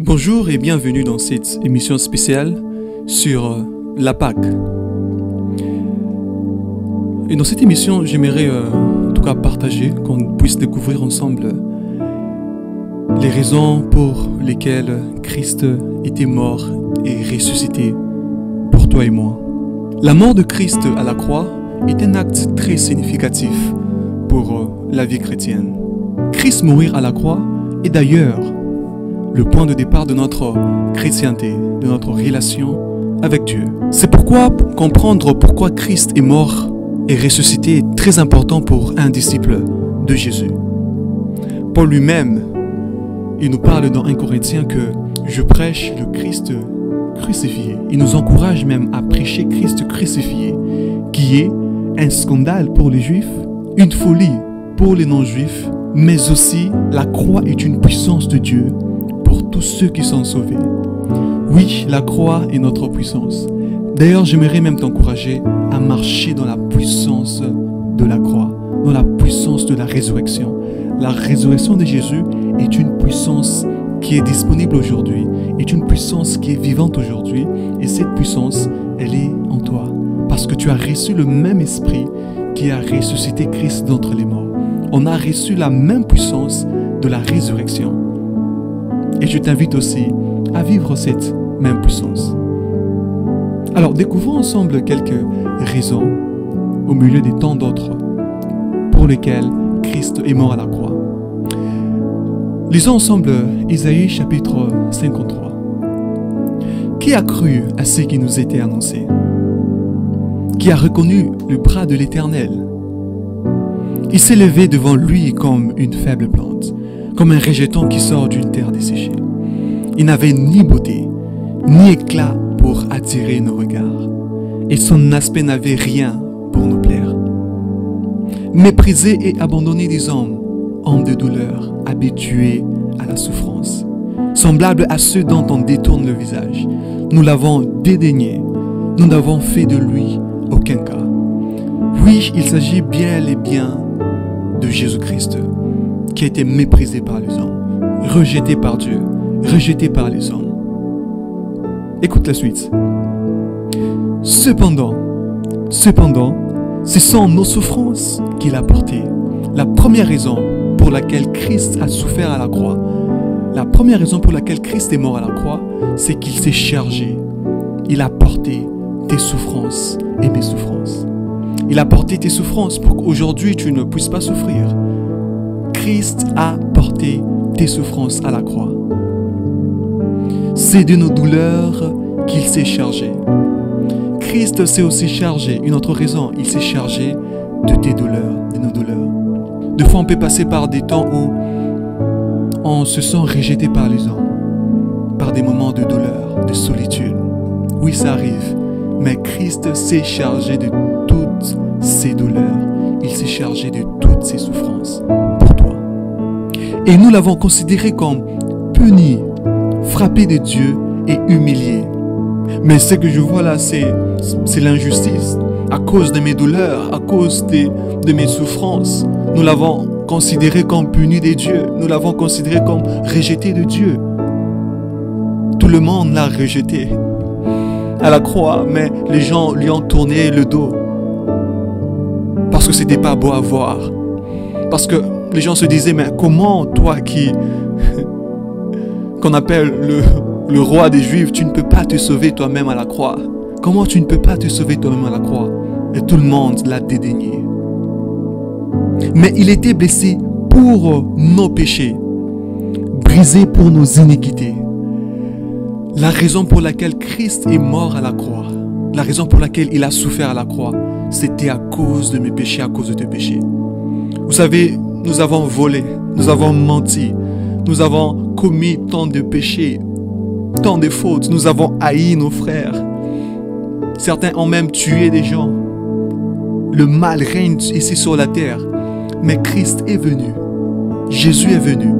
Bonjour et bienvenue dans cette émission spéciale sur la Pâque. Et dans cette émission, j'aimerais en tout cas partager, qu'on puisse découvrir ensemble les raisons pour lesquelles Christ était mort et ressuscité pour toi et moi. La mort de Christ à la croix est un acte très significatif pour la vie chrétienne. Christ mourir à la croix est d'ailleurs le point de départ de notre chrétienté, de notre relation avec Dieu. C'est pourquoi comprendre pourquoi Christ est mort et ressuscité est très important pour un disciple de Jésus. Paul lui-même, il nous parle dans 1 Corinthiens que je prêche le Christ crucifié. Il nous encourage même à prêcher Christ crucifié, qui est un scandale pour les Juifs, une folie pour les non-Juifs, mais aussi la croix est une puissance de Dieu pour tous ceux qui sont sauvés. Oui, la croix est notre puissance. D'ailleurs, j'aimerais même t'encourager à marcher dans la puissance de la croix, dans la puissance de la résurrection. La résurrection de Jésus est une puissance qui est disponible aujourd'hui, est une puissance qui est vivante aujourd'hui, et cette puissance, elle est en toi, parce que tu as reçu le même esprit qui a ressuscité Christ d'entre les morts. On a reçu la même puissance de la résurrection. Et je t'invite aussi à vivre cette même puissance. Alors, découvrons ensemble quelques raisons, au milieu des tant d'autres, pour lesquelles Christ est mort à la croix. Lisons ensemble Isaïe chapitre 53. Qui a cru à ce qui nous était annoncé? Qui a reconnu le bras de l'Éternel? Il s'est levé devant lui comme une faible plante, comme un rejeton qui sort d'une terre desséchée. Il n'avait ni beauté, ni éclat pour attirer nos regards, et son aspect n'avait rien pour nous plaire. Méprisé et abandonné des hommes, homme de douleur, habitué à la souffrance, semblable à ceux dont on détourne le visage, nous l'avons dédaigné, nous n'avons fait de lui aucun cas. Oui, il s'agit bien et bien de Jésus-Christ, qui a été méprisé par les hommes, rejeté par Dieu, rejeté par les hommes. Écoute la suite. Cependant, ce sont nos souffrances qu'il a portées. La première raison pour laquelle Christ a souffert à la croix, la première raison pour laquelle Christ est mort à la croix, c'est qu'il s'est chargé. Il a porté tes souffrances et mes souffrances. Il a porté tes souffrances pour qu'aujourd'hui tu ne puisses pas souffrir. Christ a porté tes souffrances à la croix. C'est de nos douleurs qu'il s'est chargé. Christ s'est aussi chargé, une autre raison, il s'est chargé de tes douleurs, de nos douleurs. Des fois, on peut passer par des temps où on se sent rejeté par les hommes, par des moments de douleur, de solitude. Oui, ça arrive, mais Christ s'est chargé de toutes ces douleurs. Il s'est chargé de toutes ces souffrances pour toi. Et nous l'avons considéré comme puni, frappé de Dieu et humilié. Mais ce que je vois là, c'est l'injustice. À cause de mes douleurs, à cause de mes souffrances, nous l'avons considéré comme puni de Dieu. Nous l'avons considéré comme rejeté de Dieu. Tout le monde l'a rejeté à la croix, mais les gens lui ont tourné le dos. Parce que c'était pas beau à voir. Parce que les gens se disaient, mais comment toi qu'on appelle le roi des Juifs, tu ne peux pas te sauver toi-même à la croix? Comment tu ne peux pas te sauver toi-même à la croix? Et tout le monde l'a dédaigné. Mais il était blessé pour nos péchés, brisé pour nos iniquités. La raison pour laquelle Christ est mort à la croix, la raison pour laquelle il a souffert à la croix, c'était à cause de mes péchés, à cause de tes péchés. Vous savez, nous avons volé, nous avons menti, nous avons commis tant de péchés, tant de fautes, nous avons haï nos frères. Certains ont même tué des gens. Le mal règne ici sur la terre. Mais Christ est venu. Jésus est venu.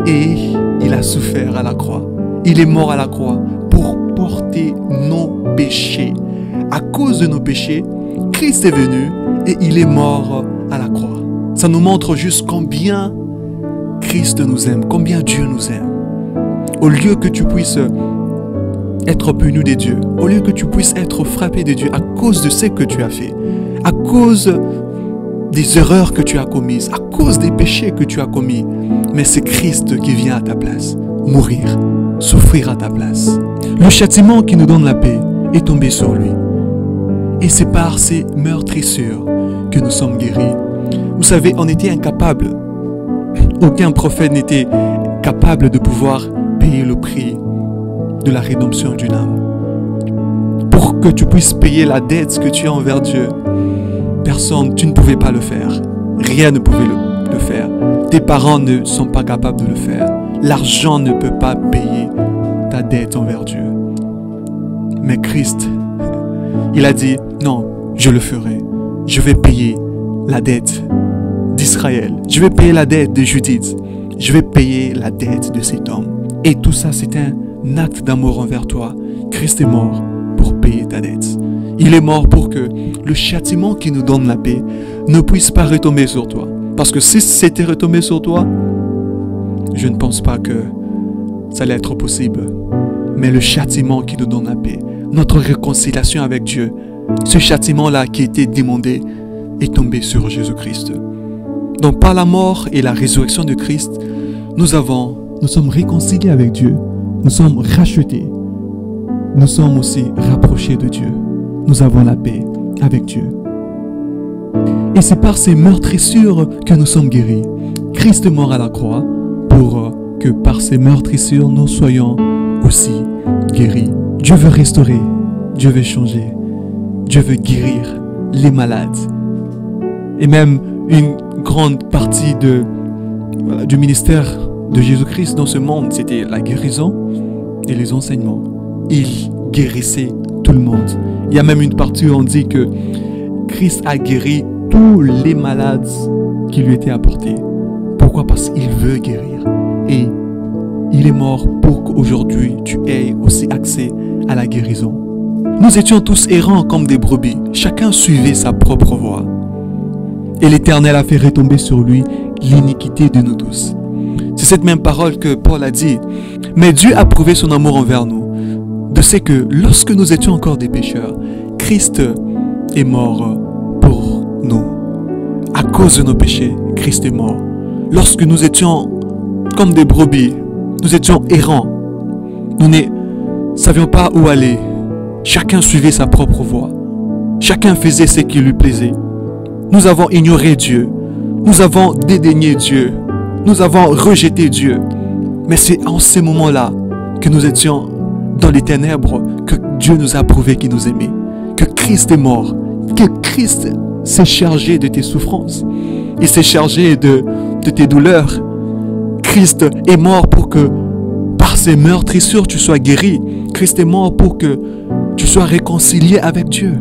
Et il a souffert à la croix. Il est mort à la croix pour porter nos péchés. À cause de nos péchés, Christ est venu et il est mort à la croix. Ça nous montre juste combien Christ nous aime, combien Dieu nous aime. Au lieu que tu puisses être puni de Dieu, au lieu que tu puisses être frappé de Dieu à cause de ce que tu as fait, à cause des erreurs que tu as commises, à cause des péchés que tu as commis, mais c'est Christ qui vient à ta place, mourir, souffrir à ta place. Le châtiment qui nous donne la paix est tombé sur lui. Et c'est par ces meurtrissures que nous sommes guéris. Vous savez, on était incapables. Aucun prophète n'était capable de pouvoir payer le prix de la rédemption d'une âme. Pour que tu puisses payer la dette que tu as envers Dieu, personne, tu ne pouvais pas le faire. Rien ne pouvait le faire. Tes parents ne sont pas capables de le faire. L'argent ne peut pas payer ta dette envers Dieu. Mais Christ, il a dit, non, je le ferai. Je vais payer la dette d'Israël. Je vais payer la dette de Judith. Je vais payer la dette de cet homme. Et tout ça, c'est un acte d'amour envers toi. Christ est mort pour payer ta dette. Il est mort pour que le châtiment qui nous donne la paix ne puisse pas retomber sur toi. Parce que si c'était retombé sur toi, je ne pense pas que ça allait être possible. Mais le châtiment qui nous donne la paix, notre réconciliation avec Dieu, ce châtiment-là qui était demandé est tombé sur Jésus-Christ. Donc par la mort et la résurrection de Christ, nous sommes réconciliés avec Dieu, nous sommes rachetés, nous sommes aussi rapprochés de Dieu. Nous avons la paix avec Dieu. Et c'est par ces meurtrissures que nous sommes guéris. Christ est mort à la croix pour que par ces meurtrissures, nous soyons aussi guéris. Dieu veut restaurer, Dieu veut changer, Dieu veut guérir les malades. Et même une grande partie du ministère de Jésus-Christ dans ce monde, c'était la guérison et les enseignements. Il guérissait tout le monde. Il y a même une partie où on dit que Christ a guéri tous les malades qui lui étaient apportés. Pourquoi? Parce qu'il veut guérir. Et il est mort pour qu'aujourd'hui tu aies aussi accès à la guérison. Nous étions tous errants comme des brebis. Chacun suivait sa propre voie. Et l'Éternel a fait retomber sur lui l'iniquité de nous tous. C'est cette même parole que Paul a dit. Mais Dieu a prouvé son amour envers nous. De ce que lorsque nous étions encore des pécheurs, Christ est mort pour nous. À cause de nos péchés, Christ est mort. Lorsque nous étions comme des brebis, nous étions errants. Nous ne savions pas où aller. Chacun suivait sa propre voie. Chacun faisait ce qui lui plaisait. Nous avons ignoré Dieu. Nous avons dédaigné Dieu. Nous avons rejeté Dieu. Mais c'est en ces moments-là que nous étions dans les ténèbres que Dieu nous a prouvé qu'il nous aimait. Que Christ est mort. Que Christ s'est chargé de tes souffrances. Il s'est chargé de tes douleurs. Christ est mort pour que par ses meurtrissures tu sois guéri. Christ est mort pour que tu sois réconcilié avec Dieu.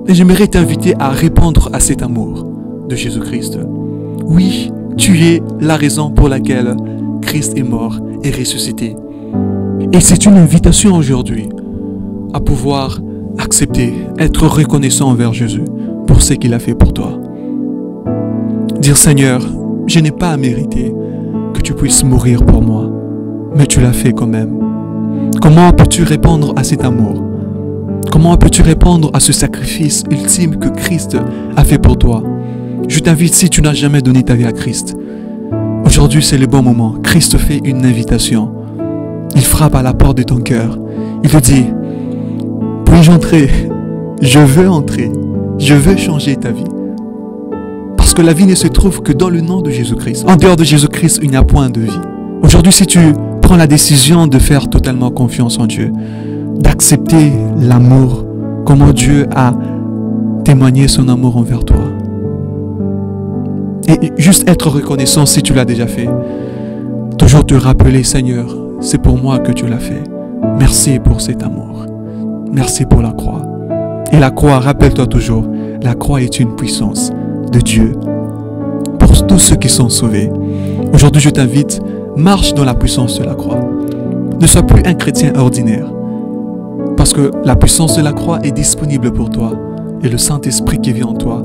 Et j'aimerais t'inviter à répondre à cet amour de Jésus-Christ. Oui, tu es la raison pour laquelle Christ est mort et ressuscité. Et c'est une invitation aujourd'hui à pouvoir accepter, être reconnaissant envers Jésus pour ce qu'il a fait pour toi. Dire Seigneur, je n'ai pas à mériter que tu puisses mourir pour moi, mais tu l'as fait quand même. Comment peux-tu répondre à cet amour? Comment peux-tu répondre à ce sacrifice ultime que Christ a fait pour toi? Je t'invite, si tu n'as jamais donné ta vie à Christ, aujourd'hui c'est le bon moment. Christ fait une invitation. Il frappe à la porte de ton cœur. Il te dit, puis-je entrer? Je veux entrer. Je veux changer ta vie. Parce que la vie ne se trouve que dans le nom de Jésus-Christ. En dehors de Jésus-Christ, il n'y a point de vie. Aujourd'hui, si tu prends la décision de faire totalement confiance en Dieu, d'accepter l'amour, comment Dieu a témoigné son amour envers toi, et juste être reconnaissant si tu l'as déjà fait, toujours te rappeler, Seigneur, c'est pour moi que tu l'as fait. Merci pour cet amour. Merci pour la croix. Et la croix, rappelle-toi toujours, la croix est une puissance de Dieu pour tous ceux qui sont sauvés. Aujourd'hui, je t'invite, marche dans la puissance de la croix. Ne sois plus un chrétien ordinaire. Parce que la puissance de la croix est disponible pour toi. Et le Saint-Esprit qui vit en toi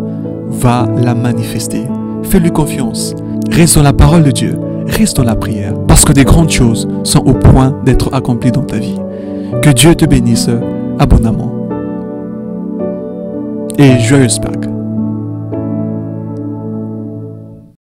va la manifester. Fais-lui confiance. Reste dans la parole de Dieu. Reste dans la prière. lorsque des grandes choses sont au point d'être accomplies dans ta vie. Que Dieu te bénisse abondamment. Et joyeuse Pâques.